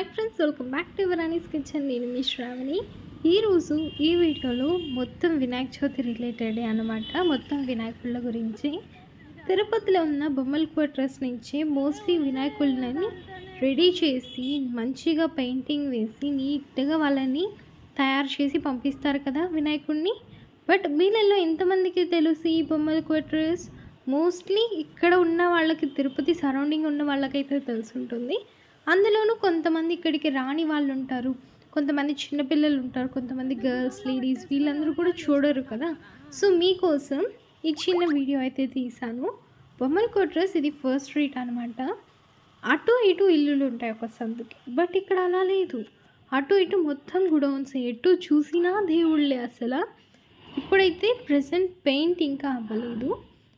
Hi friends, welcome back to Varani's kitchen. నేను మీ శ్రావణి. ఈరోజు ఈ వీడియోలో మొత్తం వినాయక చవితి రిలేటెడ్ అనమాట. మొత్తం వినాయకుళ్ళ గురించి. తిరుపతిలో ఉన్న బొమ్మల క్వార్టర్స్ నుంచి మోస్ట్లీ వినాయకుళ్ళని రెడీ చేసి మంచిగా పెయింటింగ్ వేసి నీట్గా వాళ్ళని తయారు చేసి పంపిస్తారు కదా వినాయకుడిని. బట్ వీళ్ళల్లో ఎంతమందికి తెలుసు ఈ బొమ్మల క్వార్టర్స్? మోస్ట్లీ ఇక్కడ ఉన్న వాళ్ళకి, తిరుపతి సరౌండింగ్ ఉన్న వాళ్ళకైతే తెలుసుంటుంది. అందులోనూ కొంతమంది ఇక్కడికి రాని వాళ్ళు ఉంటారు, కొంతమంది చిన్నపిల్లలు ఉంటారు, కొంతమంది గర్ల్స్, లేడీస్, వీళ్ళందరూ కూడా చూడరు కదా. సో మీకోసం ఈ చిన్న వీడియో అయితే తీసాను. బొమ్మల క్వార్టర్స్ ఇది ఫస్ట్ స్ట్రీట్ అనమాట. అటు ఇటు ఇల్లులు ఉంటాయి ఒక సందుకి. బట్ ఇక్కడ అలా లేదు. అటు ఇటు మొత్తం గుడౌన్స్, ఎటు చూసినా దేవుళ్ళే అసలు. ఇప్పుడైతే ప్రజెంట్ పెయింట్ ఇంకా అవ్వలేదు.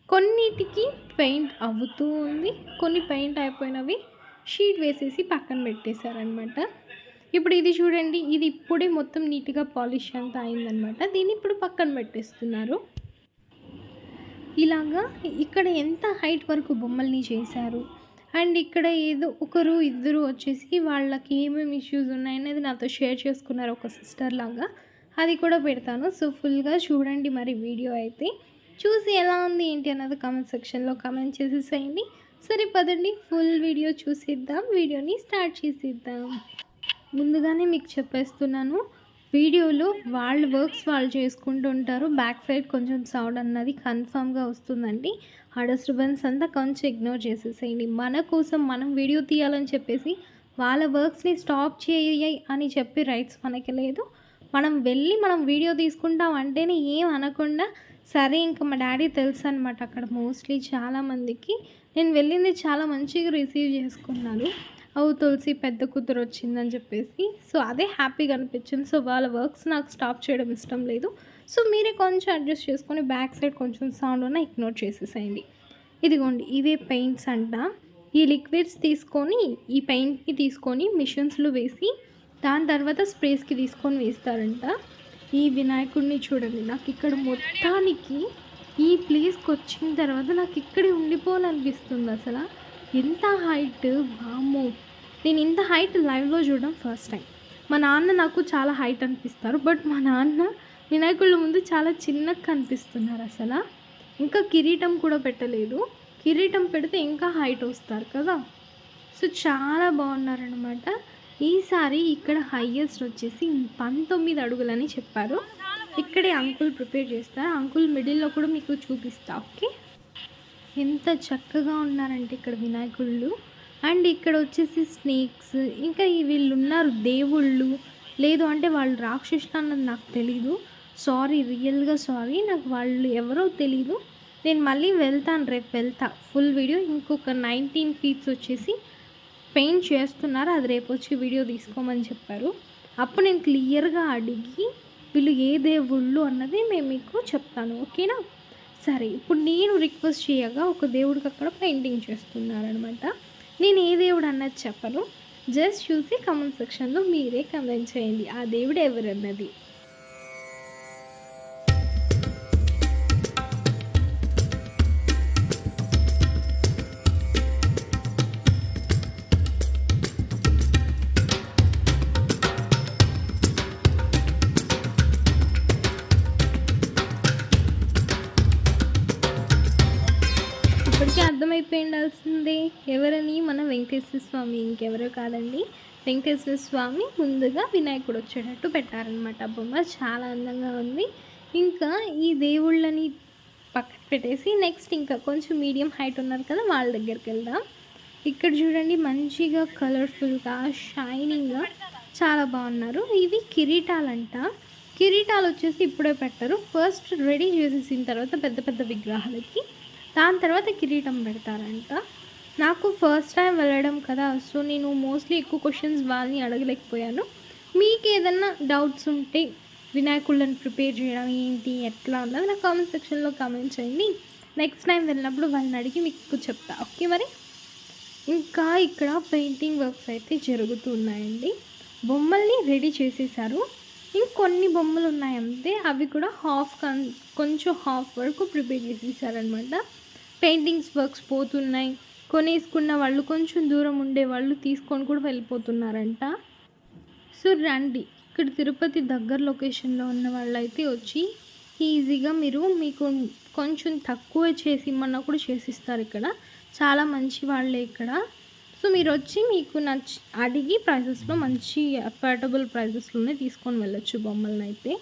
కొన్నిటికి పెయింట్ అవుతూ ఉంది, కొన్ని పెయింట్ అయిపోయినవి షీట్ వేసేసి పక్కన పెట్టేశారనమాట. ఇప్పుడు ఇది చూడండి, ఇది ఇప్పుడే మొత్తం నీట్గా పాలిష్ అంతా అయిందనమాట. దీన్ని ఇప్పుడు పక్కన పెట్టేస్తున్నారు. ఇలాగా ఇక్కడ ఎంత హైట్ వరకు బొమ్మల్ని చేశారు. అండ్ ఇక్కడ ఏదో ఒకరు ఇద్దరు వచ్చేసి వాళ్ళకి ఏమేమి ఇష్యూస్ ఉన్నాయనేది నాతో షేర్ చేసుకున్నారు ఒక సిస్టర్ లాగా. అది కూడా పెడతాను. సో ఫుల్గా చూడండి మరి వీడియో అయితే. చూసి ఎలా ఉంది ఏంటి అన్నది కామెంట్ సెక్షన్లో కామెంట్ చేసేసేయండి. సరే పదండి, ఫుల్ వీడియో చూసిద్దాం. వీడియోని స్టార్ట్ చేసిద్దాం. ముందుగానే మీకు చెప్పేస్తున్నాను, వీడియోలో వాళ్ళ వర్క్స్ వాళ్ళు చేసుకుంటూ ఉంటారు. బ్యాక్ సైడ్ కొంచెం సౌండ్ అన్నది కన్ఫామ్గా వస్తుందండి. ఆ డిస్టర్బెన్స్ అంతా కొంచెం ఇగ్నోర్ చేసేసేయండి. మన కోసం మనం వీడియో తీయాలని చెప్పేసి వాళ్ళ వర్క్స్ని స్టాప్ చేయాలి అని చెప్పి రైట్స్ మనకి లేదు. మనం వెళ్ళి మనం వీడియో తీసుకుంటాం అంటేనే ఏం అనకుండా సరే. ఇంకా మా డాడీ తెలుసు అనమాట అక్కడ మోస్ట్లీ చాలామందికి. నేను వెళ్ళింది చాలా మంచిగా రిసీవ్ చేసుకున్నాను. తులసి పెద్ద కూతురు వచ్చిందని చెప్పేసి. సో అదే హ్యాపీగా అనిపించింది. సో వాళ్ళ వర్క్స్ నాకు స్టాప్ చేయడం ఇష్టం లేదు. సో మీరే కొంచెం అడ్జస్ట్ చేసుకొని బ్యాక్ సైడ్ కొంచెం సౌండ్ ఉన్న ఇగ్నోర్ చేసేసేయండి. ఇదిగోండి, ఇవే పెయింట్స్ అంట. ఈ లిక్విడ్స్ తీసుకొని ఈ పెయింట్ని తీసుకొని మిషన్స్లో వేసి దాని తర్వాత స్ప్రేస్కి తీసుకొని వేస్తారంట. ఈ వినాయకుడిని చూడండి, నాకు ఇక్కడ మొత్తానికి ఈ ప్లేస్కి వచ్చిన తర్వాత నాకు ఇక్కడే ఉండిపోవాలనిపిస్తుంది. అసలు ఎంత హైట్, వామ్మో! నేను ఇంత హైట్ లైవ్లో చూడడం ఫస్ట్ టైం. మా నాన్న నాకు చాలా హైట్ అనిపిస్తారు, బట్ మా నాన్న వినాయకుళ్ళ ముందు చాలా చిన్నగా కనిపిస్తున్నారు అసలు. ఇంకా కిరీటం కూడా పెట్టలేదు. కిరీటం పెడితే ఇంకా హైట్ వస్తారు కదా. సో చాలా బాగున్నారనమాట. ఈసారి ఇక్కడ హైయెస్ట్ వచ్చేసి 19 అడుగులని చెప్పారు. ఇక్కడే అంకుల్ ప్రిపేర్ చేస్తారు. అంకుల్ మిడిల్లో కూడా మీకు చూపిస్తా. ఓకే, ఎంత చక్కగా ఉన్నారంటే ఇక్కడ వినాయకుళ్ళు. అండ్ ఇక్కడ వచ్చేసి స్నేక్స్, ఇంకా వీళ్ళు ఉన్నారు దేవుళ్ళు. లేదు అంటే వాళ్ళు రాక్షసులు అన్నది నాకు తెలీదు. సారీ, రియల్గా సారీ, నాకు వాళ్ళు ఎవరో తెలీదు. నేను మళ్ళీ వెళ్తాను, రేపు వెళ్తా. ఫుల్ వీడియో ఇంకొక 19 ఫీట్స్ వచ్చేసి పెయింట్ చేస్తున్నారు. అది రేపు వచ్చి వీడియో తీసుకోమని చెప్పారు. అప్పుడు నేను క్లియర్గా అడిగి వీళ్ళు ఏ దేవుళ్ళు అన్నది నేను మీకు చెప్తాను. ఓకేనా? సరే, ఇప్పుడు నేను రిక్వెస్ట్ చేయగా ఒక దేవుడికి అక్కడ పెయింటింగ్ చేస్తున్నారనమాట. నేను ఏ దేవుడు అన్నది చెప్పను, జస్ట్ చూసి కామెంట్ సెక్షన్లో మీరే కామెంట్ చేయండి ఆ దేవుడు ఎవరన్నది. ఇప్పటికీ అర్థమైపోయి ఉండాల్సిందే ఎవరని. మన వెంకటేశ్వర స్వామి, ఇంకెవరో కాదండి, వెంకటేశ్వర స్వామి ముందుగా వినాయకుడు వచ్చేటట్టు పెట్టారనమాట. బొమ్మ చాలా అందంగా ఉంది. ఇంకా ఈ దేవుళ్ళని పక్కన పెట్టేసి నెక్స్ట్ ఇంకా కొంచెం మీడియం హైట్ ఉన్నారు కదా, వాళ్ళ దగ్గరికి వెళ్దాం. ఇక్కడ చూడండి, మంచిగా కలర్ఫుల్గా షైనింగ్గా చాలా బాగున్నారు. ఇవి కిరీటాలంట. కిరీటాలు వచ్చేసి ఇప్పుడే పెట్టరు, ఫస్ట్ రెడీ చేసేసిన తర్వాత పెద్ద పెద్ద విగ్రహాలకి దాని తర్వాత కిరీటం పెడతారంట. నాకు ఫస్ట్ టైం వెళ్ళడం కదా, సో నేను మోస్ట్లీ ఎక్కువ క్వశ్చన్స్ వాళ్ళని అడగలేకపోయాను. మీకు ఏదన్నా డౌట్స్ ఉంటే వినాయకుళ్ళని ప్రిపేర్ చేయడం ఏంటి, ఎట్లా ఉన్నది నా కామెంట్ సెక్షన్లో కామెంట్ చేయండి. నెక్స్ట్ టైం వెళ్ళినప్పుడు వాళ్ళని అడిగి మీకు చెప్తా. ఓకే, మరి ఇంకా ఇక్కడ పెయింటింగ్ వర్క్స్ అయితే జరుగుతున్నాయండి. బొమ్మల్ని రెడీ చేసేసారు. ఇంకొన్ని బొమ్మలు ఉన్నాయి అంతే, అవి కూడా కొంచెం హాఫ్ వరకు ప్రిపేర్ చేసేసారనమాట. పెయింటింగ్స్ వర్క్స్ పోతున్నాయి, కొనేసుకున్న వాళ్ళు కొంచెం దూరం ఉండే వాళ్ళు తీసుకొని కూడా వెళ్ళిపోతున్నారంట. సో రండి, ఇక్కడ తిరుపతి దగ్గర లొకేషన్లో ఉన్న వాళ్ళైతే వచ్చి ఈజీగా మీకు కొంచెం తక్కువ చేసి ఇమ్మన్నా కూడా చేసిస్తారు. ఇక్కడ చాలా మంచి వాళ్ళే ఇక్కడ. సో మీరు వచ్చి మీకు అడిగి ప్రైజెస్లో మంచి అఫోర్డబుల్ ప్రైజెస్లోనే తీసుకొని వెళ్ళొచ్చు బొమ్మలను అయితే.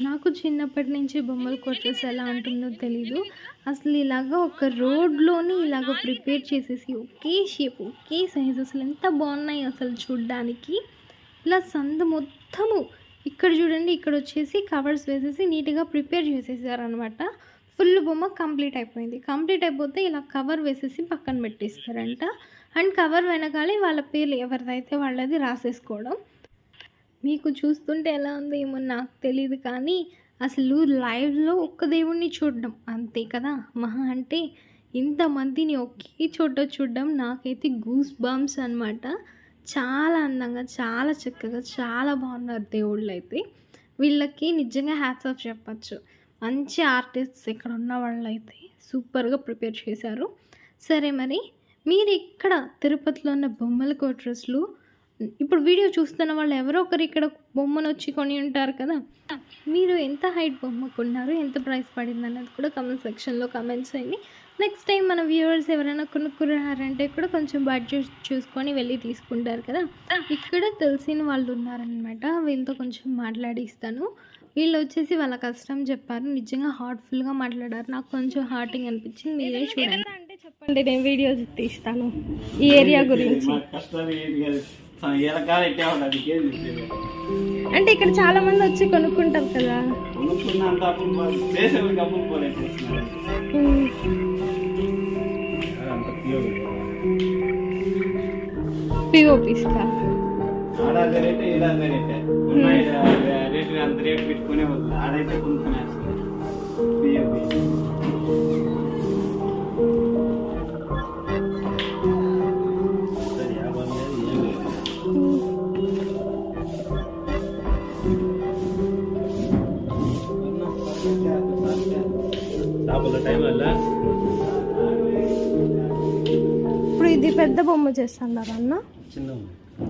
నాకు చిన్నప్పటి నుంచి బొమ్మల కొట్టేసి ఎలా ఉంటుందో తెలీదు. అసలు ఇలాగా ఒక రోడ్లోని ఇలాగ ప్రిపేర్ చేసేసి ఒకే షేప్ ఒకే సైజ్ అసలు ఎంత బాగున్నాయి అసలు చూడ్డానికి. ఇలా సందు మొత్తము ఇక్కడ చూడండి, ఇక్కడ వచ్చేసి కవర్స్ వేసేసి నీట్గా ప్రిపేర్ చేసేసారనమాట. ఫుల్ బొమ్మ కంప్లీట్ అయిపోయింది. కంప్లీట్ అయిపోతే ఇలా కవర్ వేసేసి పక్కన పెట్టేస్తారంట. అండ్ కవర్ వెనకాలే వాళ్ళ పేర్లు ఎవరిదైతే వాళ్ళది రాసేసుకోవడం. మీకు చూస్తుంటే ఎలా ఉందో ఏమో నాకు తెలియదు, కానీ అసలు లైవ్లో ఒక్క దేవుణ్ణి చూడడం అంతే కదా. మహా అంటే ఇంతమందిని ఒకే చోట చూడడం నాకైతే గూస్ బంప్స్ అనమాట. చాలా అందంగా, చాలా చక్కగా, చాలా బాగున్నారు దేవుళ్ళు అయితే. వీళ్ళకి నిజంగా హ్యాట్స్ ఆఫ్ చెప్పచ్చు. మంచి ఆర్టిస్ట్స్ ఇక్కడ ఉన్న వాళ్ళు అయితే సూపర్గా ప్రిపేర్ చేశారు. సరే, మరి మీరు ఇక్కడ తిరుపతిలో ఉన్న బొమ్మల కోట్రస్లు ఇప్పుడు వీడియో చూస్తున్న వాళ్ళు ఎవరో ఒకరు ఇక్కడ బొమ్మను వచ్చి కొని ఉంటారు కదా. మీరు ఎంత హైట్ బొమ్మ కొన్నారు, ఎంత ప్రైస్ పడింది అన్నది కూడా కమెంట్ సెక్షన్లో కమెంట్స్ చేయండి. నెక్స్ట్ టైం మన వ్యూవర్స్ ఎవరైనా కొనుక్కున్నారంటే కూడా కొంచెం బడ్జెట్ చూసుకొని వెళ్ళి తీసుకుంటారు కదా. ఇక్కడ తెలిసిన వాళ్ళు ఉన్నారనమాట, వీళ్ళతో కొంచెం మాట్లాడిస్తాను. వీళ్ళు వచ్చేసి వాళ్ళ కష్టం చెప్పారు. నిజంగా హార్ట్ఫుల్గా మాట్లాడారు. నాకు కొంచెం హార్టింగ్ అనిపించింది. మీరే చూడండి. అంటే చెప్పండి, నేను వీడియో తీస్తాను ఈ ఏరియా గురించి. అంటే ఇక్కడ చాలా మంది వచ్చి కొనుక్కుంటారు కదా. పిఓపిస్కా ఇప్పుడు ఇది పెద్ద బొమ్మ చేస్తున్నారు అన్న,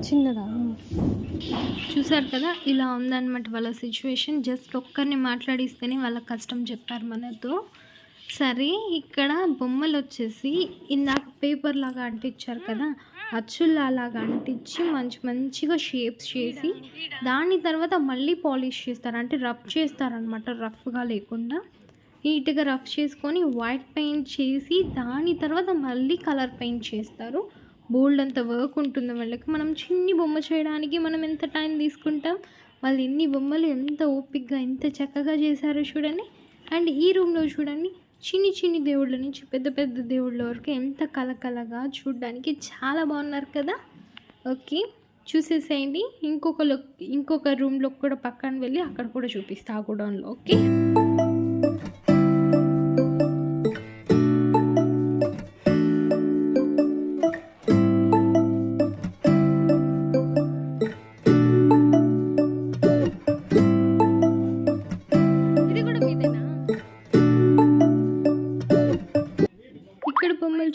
చిన్నదా? చూసారు కదా, ఇలా ఉందన్నమాట వాళ్ళ సిచ్యువేషన్. జస్ట్ ఒక్కరిని మాట్లాడిస్తేనే వాళ్ళ కష్టం చెప్పారు మనతో. సరే, ఇక్కడ బొమ్మలు వచ్చేసి ఇందాక పేపర్ లాగా అంటించారు కదా, అచ్చుల్లాగా అంటించి మంచిగా షేప్స్ చేసి దాని తర్వాత మళ్ళీ పాలిష్ చేస్తారు. అంటే రఫ్ చేస్తారనమాట, రఫ్గా లేకుండా నీట్గా రఫ్ చేసుకొని వైట్ పెయింట్ చేసి దాని తర్వాత మళ్ళీ కలర్ పెయింట్ చేస్తారు. బోల్డ్ అంత వర్క్ ఉంటుంది వాళ్ళకి. మనం చిన్ని బొమ్మ చేయడానికి మనం ఎంత టైం తీసుకుంటాం, వాళ్ళు ఎన్ని బొమ్మలు ఎంత ఓపిక్గా ఎంత చక్కగా చేశారో చూడండి. అండ్ ఈ రూమ్లో చూడండి, చిన్ని దేవుళ్ళ నుంచి పెద్ద దేవుళ్ళ వరకు ఎంత కలకలగా చూడడానికి చాలా బాగున్నారు కదా. ఓకే, చూసేసేయండి. ఇంకొక రూమ్లో కూడా పక్కన వెళ్ళి అక్కడ కూడా చూపిస్తా ఆ గోడౌన్లో. ఓకే,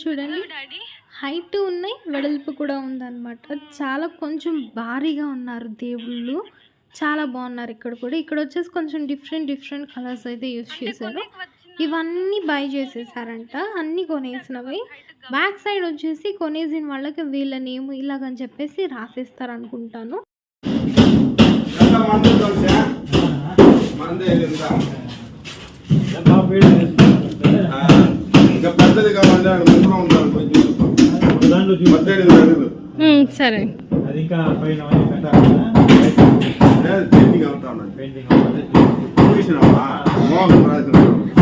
చూడండి హైట్ ఉన్నాయి, వెడల్పు కూడా ఉందన్నమాట. చాలా కొంచెం భారీగా ఉన్నారు దేవుళ్ళు, చాలా బాగున్నారు. ఇక్కడ వచ్చేసి కొంచెం డిఫరెంట్ కలర్స్ అయితే యూజ్ చేశారు. ఇవన్నీ బై చేసేసారంట, అన్నీ కొనేసినవి. బ్యాక్ సైడ్ వచ్చేసి కొనేసిన వాళ్ళకి వీళ్ళ నేమ్ ఇలాగని చెప్పేసి రాసేస్తారు అనుకుంటాను. సరే,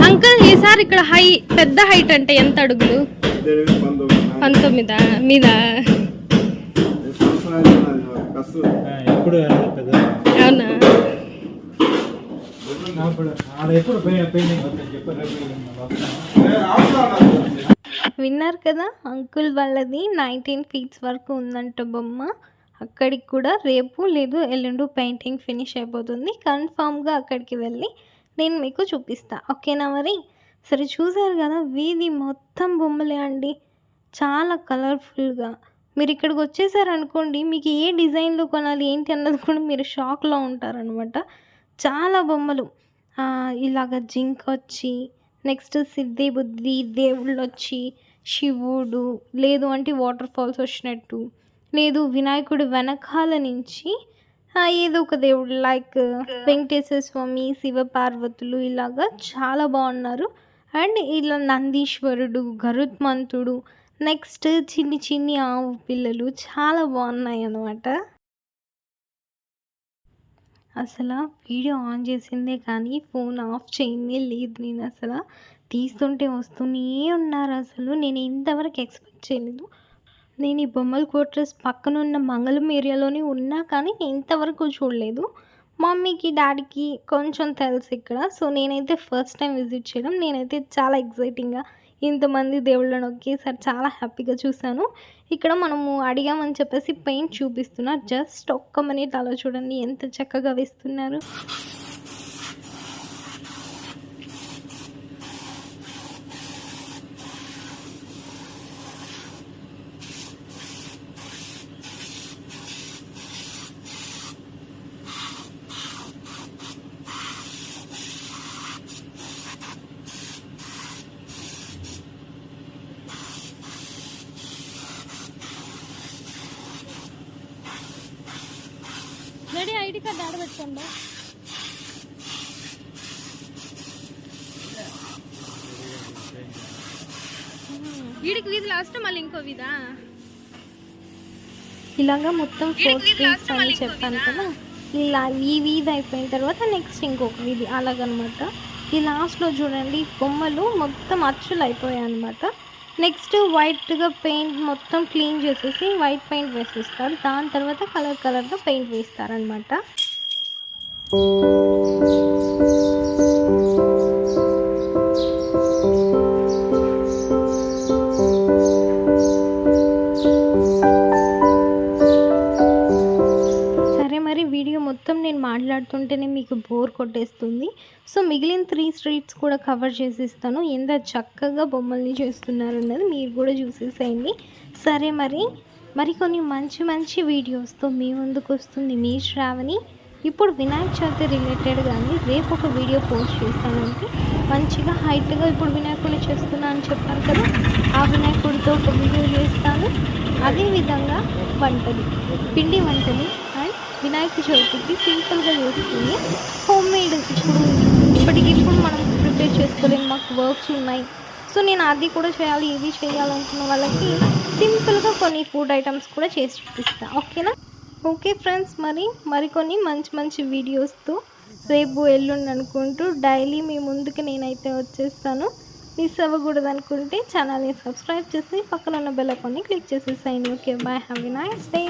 అంకుల్ ఈసారి ఇక్కడ పెద్ద హైట్ అంటే ఎంత అడుగులు? 19 మీద? అవునా? విన్నారు కదా, అంకుల్ వాళ్ళది 19 feet వరకు ఉందంట బొమ్మ. అక్కడికి కూడా రేపు లేదు ఎల్లుండి పెయింటింగ్ ఫినిష్ అయిపోతుంది. కన్ఫామ్గా అక్కడికి వెళ్ళి నేను మీకు చూపిస్తా. ఓకేనా? మరి సరే, చూసారు కదా, వీధి మొత్తం బొమ్మలే అండి. చాలా కలర్ఫుల్గా. మీరు ఇక్కడికి వచ్చేసారనుకోండి, మీకు ఏ డిజైన్‌లో కొనాలి ఏంటి అన్నది కూడా మీరు షాక్‌లో ఉంటారనమాట. చాలా బొమ్మలు. ఇలాగ జింకొచ్చి, నెక్స్ట్ సిద్ధి, బుద్ధి, దేవుళ్ళొచ్చి, శివుడు, లేదు అంటే వాటర్ ఫాల్స్ వచ్చినట్టు, లేదు వినాయకుడు వెనకాల నుంచి ఏదో ఒక దేవుడు లైక్ వెంకటేశ్వర స్వామి, శివపార్వతులు ఇలాగా చాలా బాగున్నారు. అండ్ ఇలా నందీశ్వరుడు, గరుత్మంతుడు, నెక్స్ట్ చిన్ని చిన్ని ఆవు పిల్లలు చాలా బాగున్నాయన్నమాట. అసల వీడియో ఆన్ చేసిందే కానీ ఫోన్ ఆఫ్ చేయందే లేదు. నేను అసల తీస్తుంటే వస్తూనే ఉన్నారసలు. నేను ఇంతవరకు ఎక్స్‌పెక్ట్ చేయలేదు. నేను ఈ బొమ్మల క్వార్టర్స్ పక్కనున్న మంగళం ఏరియాలోనే ఉన్నా కానీ ఇంతవరకు చూడలేదు. మమ్మీకి, డ్యాడీకి కొంచెం తెలుసు ఇక్కడ. సో, నేనైతే ఫస్ట్ టైం విజిట్ చేయడం. నేనైతే చాలా ఎక్సైటింగ్‌గా ఇంతమంది దేవుళ్ళని ఒకేసారి చాలా హ్యాపీగా చూశాను. ఇక్కడ మనము అడిగామని చెప్పేసి పెయింట్ చూపిస్తున్నారు. జస్ట్ ఒక్క మినిట్ అలా చూడండి ఎంత చక్కగా వేస్తున్నారు. రెడీ ఐడి కార్డ్ ఆడబెట్టుకోండి. వీడికి వీధి లాస్ట్ మళ్ళీ ఇంకో వీధా ఇలాగా మొత్తం 4 స్ట్రీట్స్ అని చెప్పాను కదా. ఇలా ఈ వీధి అయిపోయిన తర్వాత నెక్స్ట్ ఇంకొక వీధి అలాగనమాట. ఈ లాస్ట్లో చూడండి బొమ్మలు మొత్తం అచ్చులు అయిపోయాయి అనమాట. నెక్స్ట్ వైట్‌గా పెయింట్ మొత్తం క్లీన్ చేసేసి వైట్ పెయింట్ వేసేస్తారు. దాని తర్వాత కలర్‌గా పెయింట్ వేస్తారనమాట. వీడియో మొత్తం నేను మాట్లాడుతుంటేనే మీకు బోర్ కొట్టేస్తుంది. సో, మిగిలిన 3 స్ట్రీట్స్ కూడా కవర్ చేసిస్తాను. ఎంత చక్కగా బొమ్మల్ని చేస్తున్నారన్నది మీరు కూడా చూసేసేయండి. సరే మరికొన్ని మంచి వీడియోస్తో మీ ముందుకు వస్తుంది మీ శ్రావణి. ఇప్పుడు వినాయక చవితి రిలేటెడ్గానే రేపు ఒక వీడియో పోస్ట్ చేస్తానంటే మంచిగా హైట్గా ఇప్పుడు వినాయకుడిని చేస్తున్నా అని చెప్పాను కదా, ఆ వినాయకుడితో ఒక వీడియో చేస్తాను. అదేవిధంగా పిండి వంటలు అండ్ వినాయక చవితికి సింపుల్గా చేసుకుని హోమ్మేడ్ ఇప్పటికిప్పుడు మనం ప్రిపేర్ చేసుకోలేము, మాకు వర్క్స్ ఉన్నాయి. సో, నేను అది కూడా చేయాలి ఇది చేయాలనుకున్న వాళ్ళకి సింపుల్గా కొన్ని ఫుడ్ ఐటమ్స్ కూడా చేసి చూపిస్తాను. ఓకేనా? ఓకే ఫ్రెండ్స్, మరికొన్ని మంచి వీడియోస్తో రేపు ఎల్లుండి అనుకుంటూ డైలీ మీ ముందుకు నేనైతే వచ్చేస్తాను. మిస్ అవ్వకూడదు అనుకుంటే ఛానల్ని సబ్స్క్రైబ్ చేసి పక్కన ఉన్న బెల్ ఐకాన్ని క్లిక్ చేసేసేయండి. Okay, bye, have a nice day.